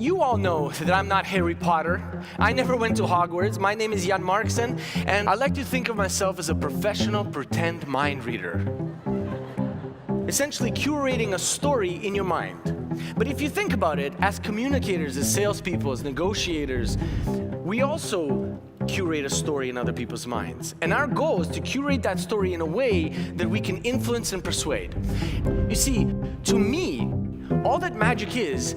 You all know that I'm not Harry Potter. I never went to Hogwarts. My name is Yan Markson, and I like to think of myself as a professional pretend mind reader. Essentially curating a story in your mind. But if you think about it, as communicators, as salespeople, as negotiators, we also curate a story in other people's minds. And our goal is to curate that story in a way that we can influence and persuade. You see, to me, all that magic is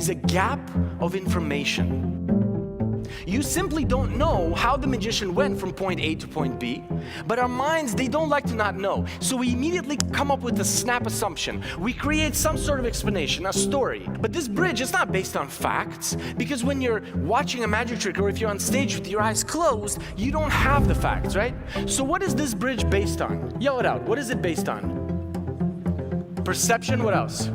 a gap of information. You simply don't know how the magician went from point A to point B, but our minds, they don't like to not know. So we immediately come up with a snap assumption. We create some sort of explanation, a story. But this bridge is not based on facts, because when you're watching a magic trick or if you're on stage with your eyes closed, you don't have the facts, right? So what is this bridge based on? Yell it out. What is it based on? Perception, what else?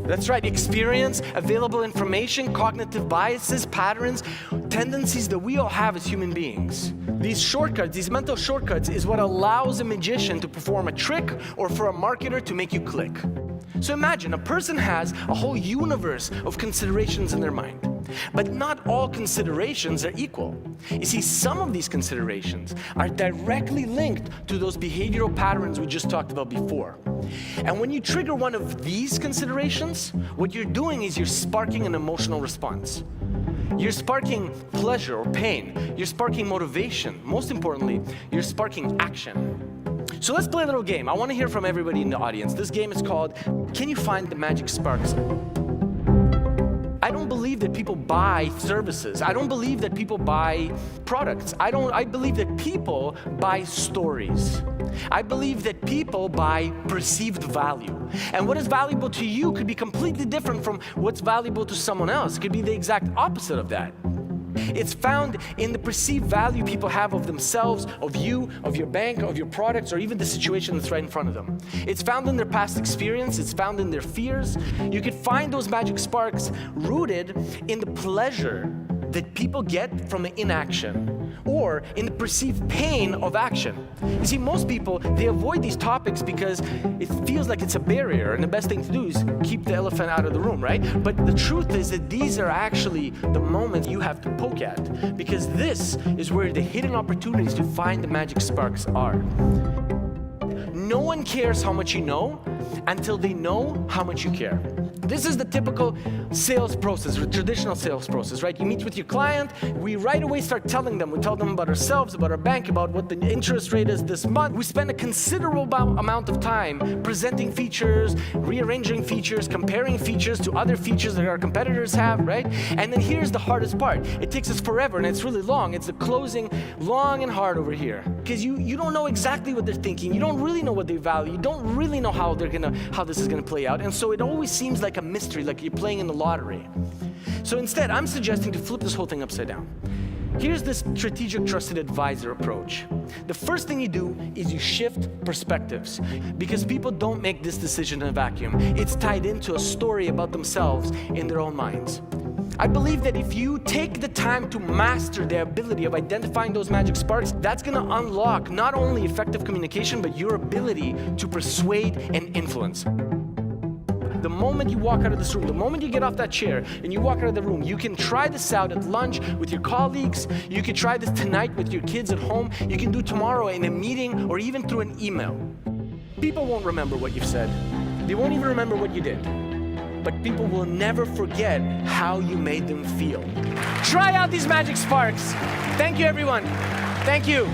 That's right, experience, available information, cognitive biases, patterns, tendencies that we all have as human beings. These shortcuts, these mental shortcuts is what allows a magician to perform a trick or for a marketer to make you click. So imagine a person has a whole universe of considerations in their mind. But not all considerations are equal. You see, some of these considerations are directly linked to those behavioral patterns we just talked about before. And when you trigger one of these considerations, what you're doing is you're sparking an emotional response. You're sparking pleasure or pain. You're sparking motivation. Most importantly, you're sparking action. So let's play a little game. I want to hear from everybody in the audience. This game is called, Can You Find the Magic Sparks? I don't believe that people buy services. I don't believe that people buy products. I believe that people buy stories. I believe that people buy perceived value. And what is valuable to you could be completely different from what's valuable to someone else. It could be the exact opposite of that. It's found in the perceived value people have of themselves, of you, of your bank, of your products, or even the situation that's right in front of them. It's found in their past experience. It's found in their fears. You could find those magic sparks rooted in the pleasure that people get from inaction, or in the perceived pain of action. You see, most people, they avoid these topics because it feels like it's a barrier, and the best thing to do is keep the elephant out of the room, right? But the truth is that these are actually the moments you have to poke at, because this is where the hidden opportunities to find the magic sparks are. No one cares how much you know until they know how much you care. This is the typical sales process, or traditional sales process, right? You meet with your client, we right away start telling them. We tell them about ourselves, about our bank, about what the interest rate is this month. We spend a considerable amount of time presenting features, rearranging features, comparing features to other features that our competitors have, right? And then here's the hardest part. It takes us forever, and it's really long. It's the closing, long and hard over here. Because you don't know exactly what they're thinking. You don't really know what they value. You don't really know how this is gonna play out. And so it always seems like a mystery, like you're playing in the lottery. So instead, I'm suggesting to flip this whole thing upside down. Here's this strategic trusted advisor approach. The first thing you do is you shift perspectives, because people don't make this decision in a vacuum. It's tied into a story about themselves in their own minds. I believe that if you take the time to master the ability of identifying those magic sparks, that's going to unlock not only effective communication, but your ability to persuade and influence. The moment you walk out of this room, the moment you get off that chair and you walk out of the room, you can try this out at lunch with your colleagues. You can try this tonight with your kids at home. You can do tomorrow in a meeting or even through an email. People won't remember what you've said. They won't even remember what you did. But people will never forget how you made them feel. Try out these magic sparks. Thank you, everyone. Thank you.